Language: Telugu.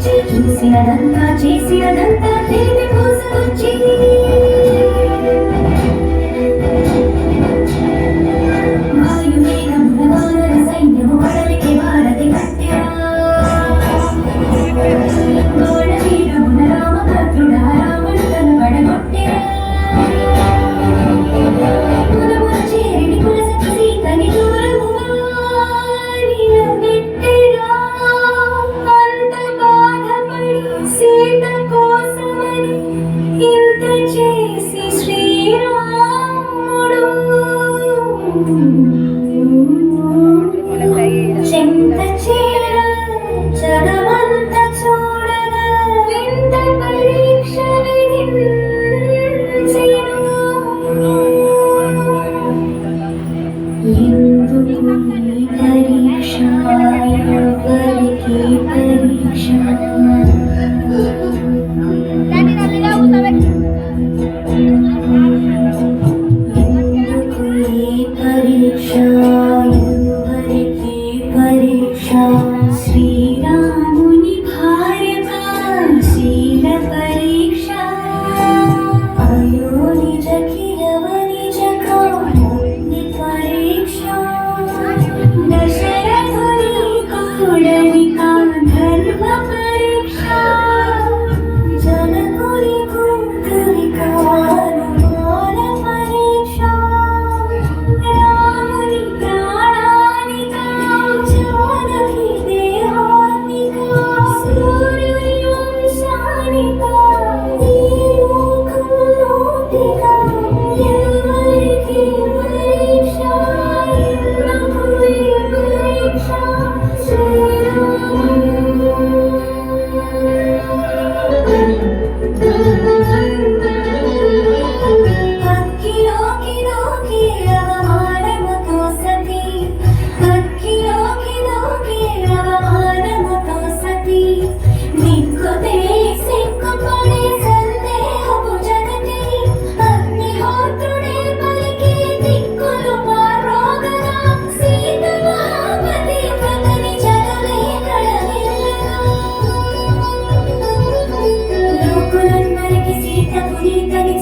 చేసినదంతా చేసినదంతా తెలివి మోసకొచ్చి వాయువేగమున వానర సైన్యము వడలికి వారధి కట్టెరా గోడవీరమున రామభద్రుడా రావణ కనబడగొట్టెరా కులమున చేరిని కులసతి సీతని దూరముగా నిలబెట్టెరా సీత కోసమని ఇంత చేసి శ్రీరాముడు చెంత చేర జగమంత చూడగా వింత పరీక్ష విధించెను. ఎందుకు ఈ పరీక్ష ఎవరికి పరీక్ష శ్రీరాముని భార్యగా శీల పరీక్ష అయో నిజకి నిజకా పరీక్ష దశరథుని కూడలికా ధర్మ పరీక్ష జనకుని కుంకులికా అనుమాన పరీక్ష రాముని ప్రాణానికా జానకి దేహానికా సూర్యుని వంశానికా ఈ లోకంలోటిగా ఎవరికి పరీక్ష ఎందుకు ఈ పరీక్ష అక్కిలోకి అవమానముతో సతి అక్కిలోకి అవమానముతో సతి దిక్కు తెలిసి సిగ్గుపడే సందేహపు జగతి అగ్నిహోత్రుడే పలికి దిక్కులు మారోగగా సీత మహాపతి ప్రగని జగమే కళవిల్లగా లోకులందరికి సీత పునీతని